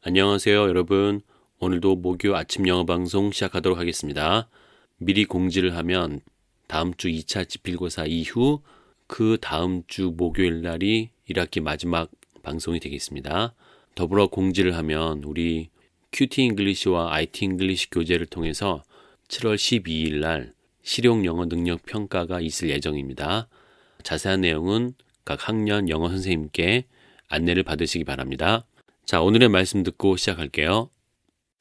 안녕하세요, 여러분. 오늘도 목요 아침 영어 방송 시작하도록 하겠습니다. 미리 공지를 하면 다음 주 2차 지필고사 이후 그 다음 주 목요일 날이 1학기 마지막 방송이 되겠습니다. 더불어 공지를 하면 우리 큐티 잉글리시와 IT 잉글리시 교재를 통해서 7월 12일 날 실용 영어 능력 평가가 있을 예정입니다. 자세한 내용은 각 학년 영어 선생님께 안내를 받으시기 바랍니다. 자, 오늘의 말씀 듣고 시작할게요.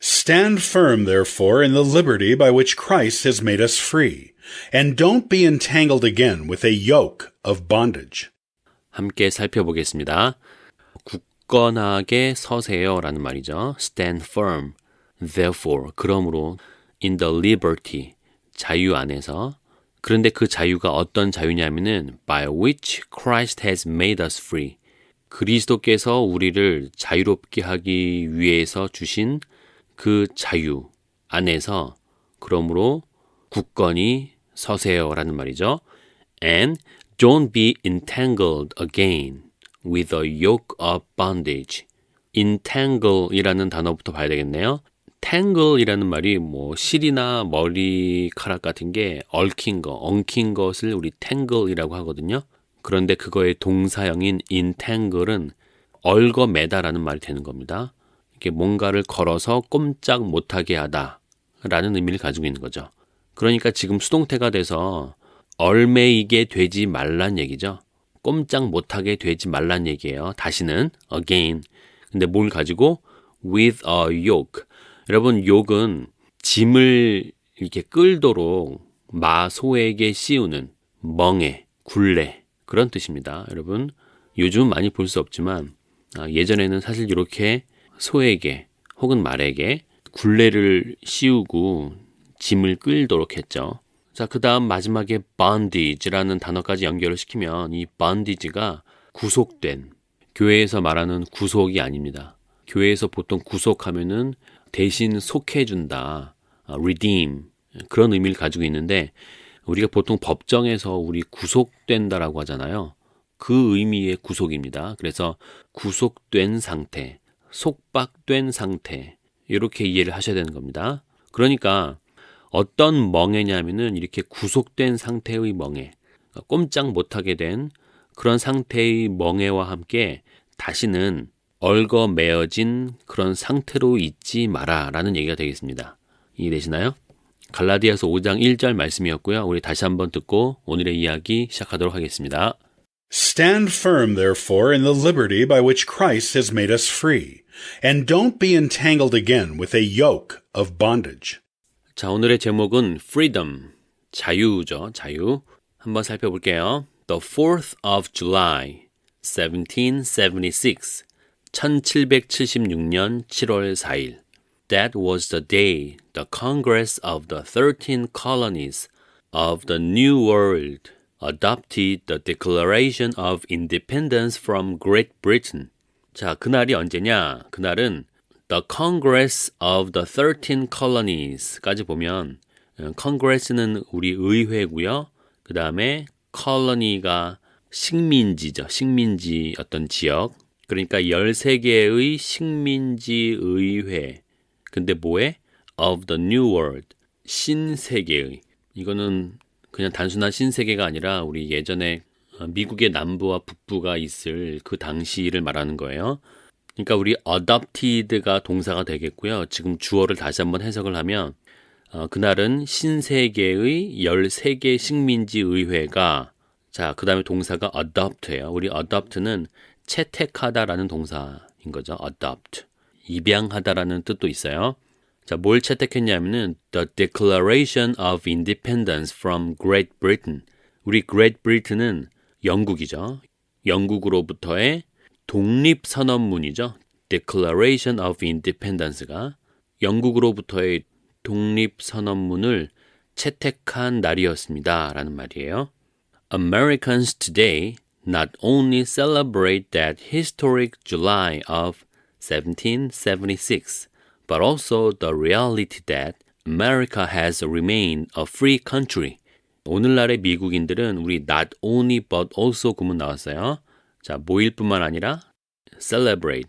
Stand firm, therefore, in the liberty by which Christ has made us free, and don't be entangled again with a yoke of bondage. 함께 살펴보겠습니다. 굳건하게 서세요라는 말이죠. Stand firm, therefore, 그러므로 in the liberty, 자유 안에서. 그런데 그 자유가 어떤 자유냐면은 by which Christ has made us free. 그리스도께서 우리를 자유롭게 하기 위해서 주신 그 자유 안에서 그러므로 굳건히 서세요라는 말이죠. And don't be entangled again with a yoke of bondage. entangle이라는 단어부터 봐야 되겠네요. tangle이라는 말이 뭐 실이나 머리카락 같은 게 얽힌 거, 엉킨 것을 우리 tangle이라고 하거든요. 그런데 그거의 동사형인 entangle은 얽어매다라는 말이 되는 겁니다. 이게 뭔가를 걸어서 꼼짝 못하게 하다라는 의미를 가지고 있는 거죠. 그러니까 지금 수동태가 돼서 얽매이게 되지 말란 얘기죠. 꼼짝 못하게 되지 말란 얘기예요. 다시는 again. 근데 뭘 가지고 with a yoke. 여러분 yoke은 짐을 이렇게 끌도록 소에게 씌우는 멍에, 굴레 그런 뜻입니다. 여러분 요즘 많이 볼 수 없지만 예전에는 사실 이렇게 소에게 혹은 말에게 굴레를 씌우고 짐을 끌도록 했죠. 자, 그 다음 마지막에 bondage라는 단어까지 연결을 시키면 이 bondage가 구속된, 교회에서 말하는 구속이 아닙니다. 교회에서 보통 구속하면은 대신 속해준다, redeem 그런 의미를 가지고 있는데 우리가 보통 법정에서 우리 구속된다라고 하잖아요. 그 의미의 구속입니다. 그래서 구속된 상태, 속박된 상태 이렇게 이해를 하셔야 되는 겁니다. 그러니까 어떤 멍에냐면은 이렇게 구속된 상태의 멍에, 꼼짝 못하게 된 그런 상태의 멍에와 함께 다시는 얽어매어진 그런 상태로 있지 마라라는 얘기가 되겠습니다. 이해되시나요? 갈라디아서 5장 1절 말씀이었고요. 우리 다시 한번 듣고 오늘의 이야기 시작하도록 하겠습니다. Stand firm, therefore, in the liberty by which Christ has made us free, and don't be entangled again with a yoke of bondage. 자, 오늘의 제목은 freedom, 자유죠. 자유. 한번 살펴볼게요. The 4th of July, 1776. 1776년 7월 4일. That was the day the Congress of the 13 colonies of the New World adopted the Declaration of Independence from Great Britain. 자, 그날이 언제냐? 그날은 The Congress of the 13 colonies까지 보면 Congress는 우리 의회고요. 그 다음에 colony가 식민지죠. 식민지 어떤 지역. 그러니까 13개의 식민지 의회. 근데 뭐에? Of the New World. 신세계의. 이거는 그냥 단순한 신세계가 아니라 우리 예전에 미국의 남부와 북부가 있을 그 당시를 말하는 거예요. 그러니까 우리 adopted가 동사가 되겠고요. 지금 주어를 다시 한번 해석을 하면 그날은 신세계의 13개 식민지 의회가 자, 그 다음에 동사가 adopt예요. 우리 adopt는 채택하다라는 동사인 거죠. adopt. 입양하다라는 뜻도 있어요. 자, 뭘 채택했냐면은 The Declaration of Independence from Great Britain. 우리 Great Britain은 영국이죠. 영국으로부터의 독립선언문이죠. Declaration of Independence가 영국으로부터의 독립선언문을 채택한 날이었습니다. 라는 말이에요. Americans today not only celebrate that historic July of 1776, but also the reality that America has remained a free country. 오늘날의 미국인들은 우리 not only but also 구문 나왔어요. 자, 모일 뿐만 아니라 celebrate,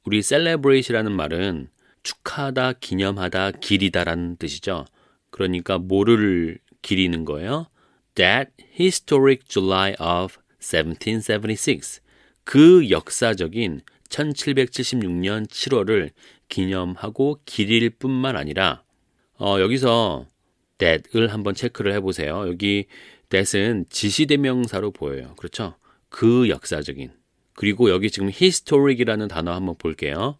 우리 celebrate이라는 말은 축하하다, 기념하다, 기리다라는 뜻이죠. 그러니까 뭐를 기리는 거예요? That historic July of 1776. 그 역사적인 1776년 7월을 기념하고 기릴 뿐만 아니라 여기서 that을 한번 체크를 해보세요. 여기 that은 지시대명사로 보여요. 그렇죠? 그 역사적인. 그리고 여기 지금 historic이라는 단어 한번 볼게요.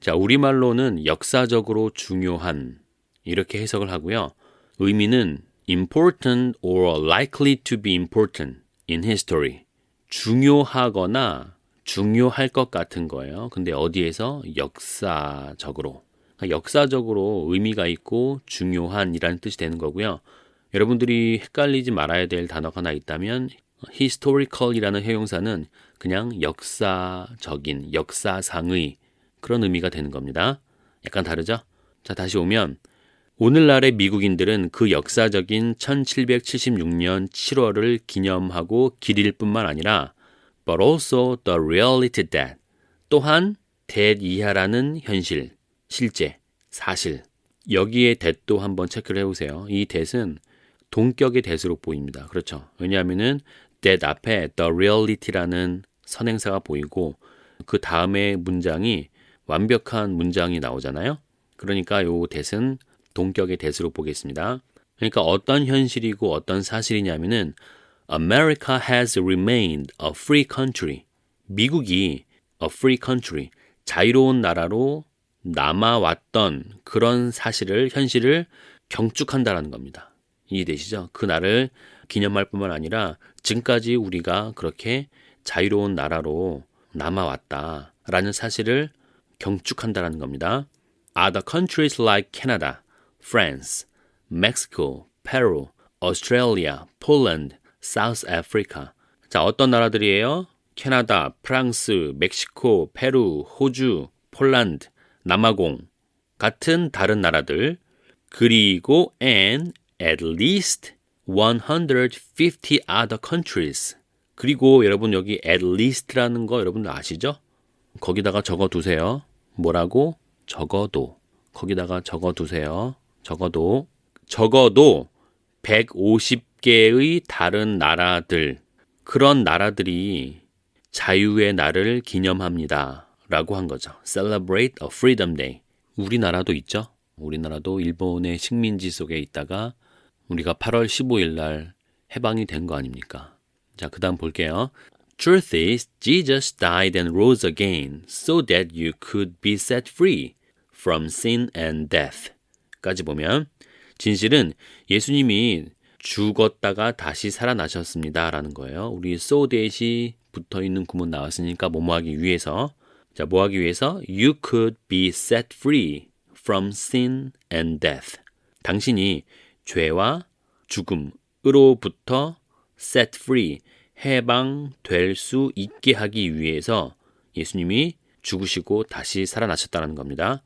자, 우리말로는 역사적으로 중요한 이렇게 해석을 하고요. 의미는 important or likely to be important in history. 중요하거나 중요할 것 같은 거예요. 근데 어디에서? 역사적으로. 그러니까 역사적으로 의미가 있고 중요한이라는 뜻이 되는 거고요. 여러분들이 헷갈리지 말아야 될 단어가 하나 있다면 historical이라는 형용사는 그냥 역사적인, 역사상의 그런 의미가 되는 겁니다. 약간 다르죠? 자, 다시 오면 오늘날의 미국인들은 그 역사적인 1776년 7월을 기념하고 기릴 뿐만 아니라 but also the reality that 또한 that 이하라는 현실, 실제, 사실 여기에 that도 한번 체크를 해보세요. 이 that은 동격의 that으로 보입니다. 그렇죠? 왜냐하면은 that 앞에 the reality라는 선행사가 보이고 그 다음에 문장이 완벽한 문장이 나오잖아요. 그러니까 요 that은 동격의 that으로 보겠습니다. 그러니까 어떤 현실이고 어떤 사실이냐면은 America has remained a free country. 미국이 a free country, 자유로운 나라로 남아왔던 그런 사실을, 현실을 경축한다라는 겁니다. 이해되시죠? 그 날을 기념할 뿐만 아니라 지금까지 우리가 그렇게 자유로운 나라로 남아왔다라는 사실을 경축한다라는 겁니다. Other countries like Canada, France, Mexico, Peru, Australia, Poland, South Africa. 자, 어떤 나라들이에요? 캐나다, 프랑스, 멕시코, 페루, 호주, 폴란드, 남아공 같은 다른 나라들. 그리고 and at least 150 other countries. 그리고 여러분 여기 at least라는 거 여러분들 아시죠? 거기다가 적어두세요. 뭐라고? 적어도. 거기다가 적어두세요. 적어도 150개의 다른 나라들, 그런 나라들이 자유의 날을 기념합니다 라고 한 거죠. Celebrate a Freedom Day. 우리나라도 있죠. 우리나라도 일본의 식민지 속에 있다가 우리가 8월 15일 날 해방이 된 거 아닙니까? 자, 그 다음 볼게요. Truth is, Jesus died and rose again so that you could be set free from sin and death. 까지 보면 진실은 예수님이 죽었다가 다시 살아나셨습니다 라는 거예요. 우리 so that이 붙어있는 구문 나왔으니까 뭐뭐 하기 위해서. 자, 뭐 하기 위해서? You could be set free from sin and death. 당신이 죄와 죽음으로부터 set free, 해방될 수 있게 하기 위해서 예수님이 죽으시고 다시 살아나셨다는 겁니다.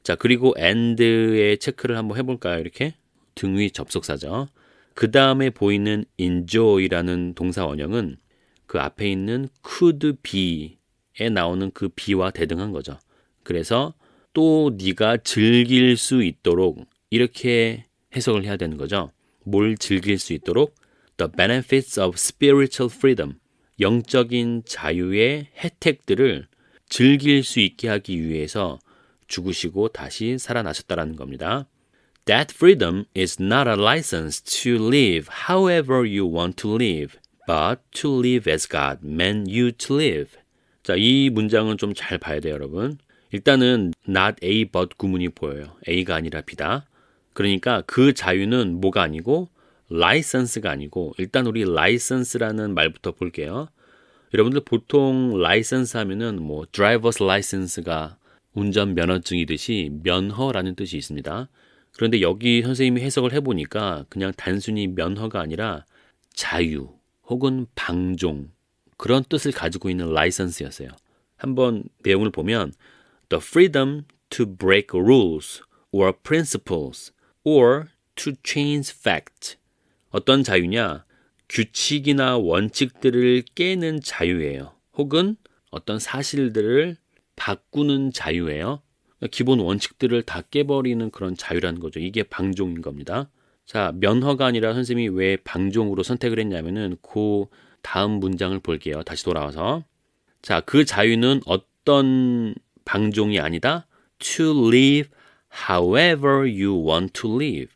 자, 그리고 and의 체크를 한번 해볼까요? 이렇게 등위 접속사죠. 그 다음에 보이는 enjoy라는 동사 원형은 그 앞에 있는 could be에 나오는 그 be와 대등한 거죠. 그래서 또 네가 즐길 수 있도록 이렇게 해석을 해야 되는 거죠. 뭘 즐길 수 있도록? The benefits of spiritual freedom. 영적인 자유의 혜택들을 즐길 수 있게 하기 위해서 죽으시고 다시 살아나셨다는 겁니다. That freedom is not a license to live however you want to live, but to live as God meant you to live. 자, 이 문장은 좀 잘 봐야 돼요, 여러분. 일단은 not A but 구문이 보여요. A가 아니라 B다. 그러니까 그 자유는 뭐가 아니고 license가 아니고, 일단 우리 license라는 말부터 볼게요. 여러분들 보통 license 하면은 뭐 driver's license가 운전 면허증이듯이 면허라는 뜻이 있습니다. 그런데 여기 선생님이 해석을 해보니까 그냥 단순히 면허가 아니라 자유 혹은 방종, 그런 뜻을 가지고 있는 license였어요. 한번 내용을 보면 the freedom to break rules or principles or to change fact. 어떤 자유냐? 규칙이나 원칙들을 깨는 자유예요. 혹은 어떤 사실들을 바꾸는 자유예요. 기본 원칙들을 다 깨버리는 그런 자유라는 거죠. 이게 방종인 겁니다. 자, 면허가 아니라 선생님이 왜 방종으로 선택을 했냐면은 그 다음 문장을 볼게요. 다시 돌아와서. 자, 그 자유는 어떤 방종이 아니다? To live however you want to live.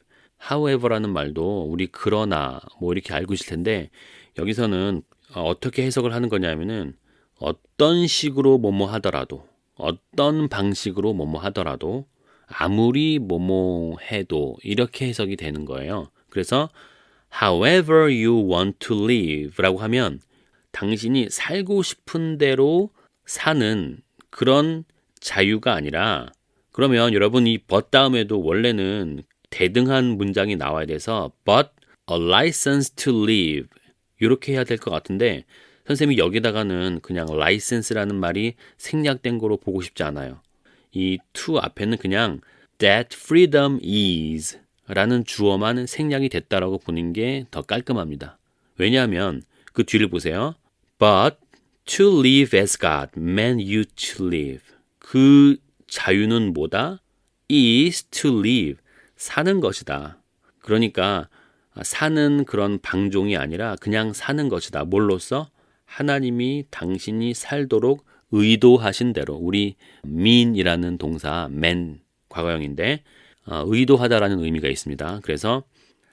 however라는 말도 우리 그러나 뭐 이렇게 알고 있을 텐데 여기서는 어떻게 해석을 하는 거냐면은 어떤 식으로 뭐뭐 하더라도 어떤 방식으로 뭐뭐 하더라도 아무리 뭐뭐 해도 이렇게 해석이 되는 거예요. 그래서 however you want to live 라고 하면 당신이 살고 싶은 대로 사는 그런 자유가 아니라 그러면 여러분 이 but 다음에도 원래는 대등한 문장이 나와야 돼서 but a license to live 이렇게 해야 될 것 같은데 선생님이 여기다가는 그냥 license라는 말이 생략된 거로 보고 싶지 않아요. 이 to 앞에는 그냥 that freedom is 라는 주어만 생략이 됐다라고 보는 게 더 깔끔합니다. 왜냐하면 그 뒤를 보세요. But to live as God meant you to live. 그 자유는 뭐다? is to live. 사는 것이다. 그러니까 사는 그런 방종이 아니라 그냥 사는 것이다. 뭘로써? 하나님이 당신이 살도록 의도하신 대로 우리 mean이라는 동사 man 과거형인데 의도하다라는 의미가 있습니다. 그래서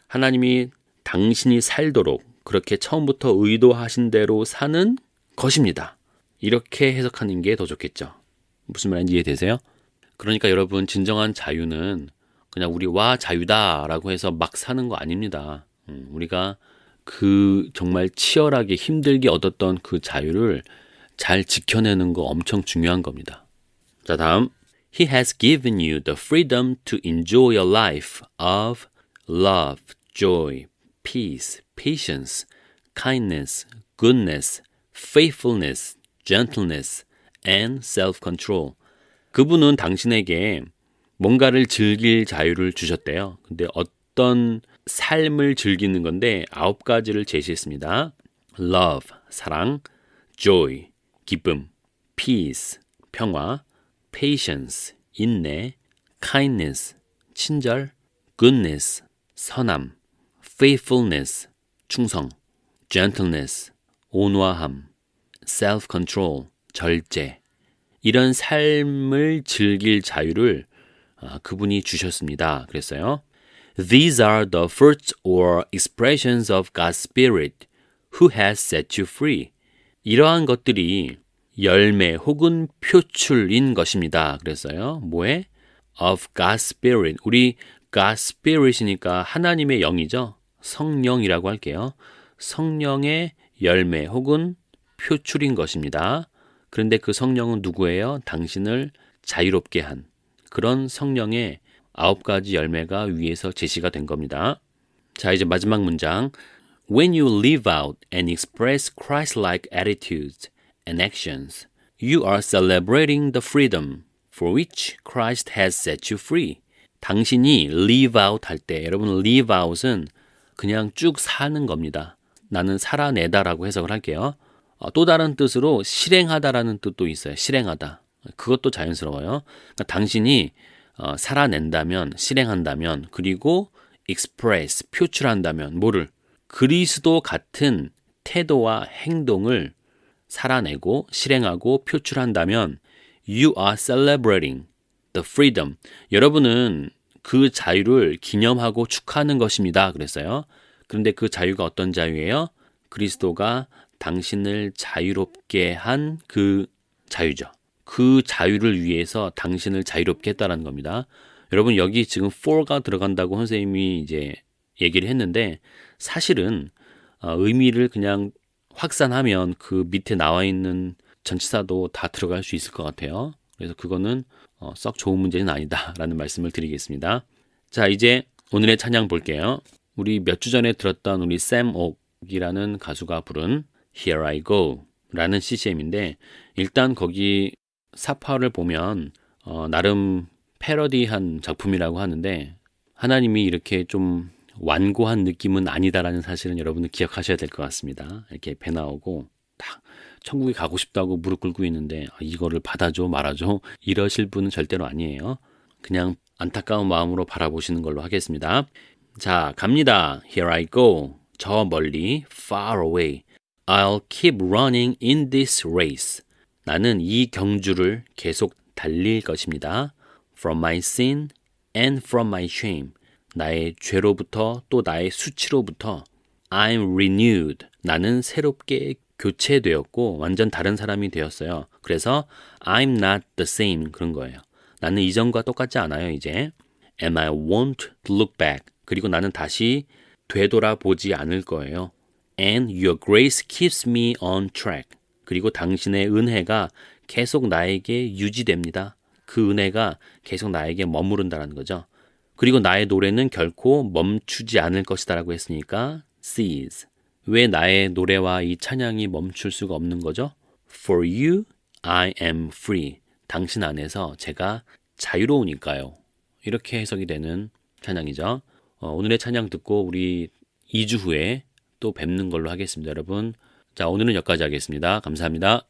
하나님이 당신이 살도록 그렇게 처음부터 의도하신 대로 사는 것입니다. 이렇게 해석하는 게 더 좋겠죠. 무슨 말인지 이해되세요? 그러니까 여러분 진정한 자유는 그냥 우리 와 자유다라고 해서 막 사는 거 아닙니다. 우리가 그 정말 치열하게 힘들게 얻었던 그 자유를 잘 지켜내는 거 엄청 중요한 겁니다. 자, 다음. He has given you the freedom to enjoy a life of love, joy, peace, patience, kindness, goodness, faithfulness, gentleness, and self-control. 그분은 당신에게 뭔가를 즐길 자유를 주셨대요. 근데 어떤 삶을 즐기는 건데 9가지를 제시했습니다. Love, 사랑, joy, 기쁨, peace, 평화, patience, 인내, kindness, 친절, goodness, 선함, faithfulness, 충성, gentleness, 온화함, self-control, 절제. 이런 삶을 즐길 자유를 그분이 주셨습니다. 그랬어요. These are the fruits or expressions of God's Spirit who has set you free. 이러한 것들이 열매 혹은 표출인 것입니다. 그랬어요. 뭐에? Of God's Spirit. 우리 God's Spirit이니까 하나님의 영이죠. 성령이라고 할게요. 성령의 열매 혹은 표출인 것입니다. 그런데 그 성령은 누구예요? 당신을 자유롭게 한 그런 성령의 9가지 열매가 위에서 제시가 된 겁니다. 자, 이제 마지막 문장. When you live out and express Christ-like attitudes and actions, you are celebrating the freedom for which Christ has set you free. 당신이 live out 할 때, 여러분 live out은 그냥 쭉 사는 겁니다. 나는 살아내다라고 해석을 할게요. 또 다른 뜻으로 실행하다라는 뜻도 있어요. 실행하다. 그것도 자연스러워요. 그러니까 당신이 살아낸다면, 실행한다면, 그리고 express, 표출한다면 뭐를? 그리스도 같은 태도와 행동을 살아내고 실행하고 표출한다면 you are celebrating the freedom. 여러분은 그 자유를 기념하고 축하하는 것입니다. 그랬어요. 그런데 그 자유가 어떤 자유예요? 그리스도가 당신을 자유롭게 한 그 자유죠. 그 자유를 위해서 당신을 자유롭게 했다는 겁니다. 여러분 여기 지금 for가 들어간다고 선생님이 이제 얘기를 했는데 사실은 의미를 그냥 확산하면 그 밑에 나와 있는 전치사도 다 들어갈 수 있을 것 같아요. 그래서 그거는 썩 좋은 문제는 아니다라는 말씀을 드리겠습니다. 자, 이제 오늘의 찬양 볼게요. 우리 몇 주 전에 들었던 우리 샘 옥이라는 가수가 부른 Here I Go 라는 CCM인데 일단 거기 사파를 보면 나름 패러디한 작품이라고 하는데 하나님이 이렇게 좀 완고한 느낌은 아니다라는 사실은 여러분은 기억하셔야 될 것 같습니다. 이렇게 배 나오고 딱 천국에 가고 싶다고 무릎 꿇고 있는데 이거를 받아줘 말아줘 이러실 분은 절대로 아니에요. 그냥 안타까운 마음으로 바라보시는 걸로 하겠습니다. 자, 갑니다. Here I go. 저 멀리, far away. I'll keep running in this race. 나는 이 경주를 계속 달릴 것입니다. From my sin and from my shame. 나의 죄로부터 또 나의 수치로부터. I'm renewed. 나는 새롭게 교체되었고 완전 다른 사람이 되었어요. 그래서 I'm not the same 그런 거예요. 나는 이전과 똑같지 않아요, 이제. And I won't look back. 그리고 나는 다시 되돌아보지 않을 거예요. And your grace keeps me on track. 그리고 당신의 은혜가 계속 나에게 유지됩니다. 그 은혜가 계속 나에게 머무른다는 거죠. 그리고 나의 노래는 결코 멈추지 않을 것이다라고 했으니까 cease. 왜 나의 노래와 이 찬양이 멈출 수가 없는 거죠? For you, I am free. 당신 안에서 제가 자유로우니까요. 이렇게 해석이 되는 찬양이죠. 오늘의 찬양 듣고 우리 2주 후에 또 뵙는 걸로 하겠습니다, 여러분. 자, 오늘은 여기까지 하겠습니다. 감사합니다.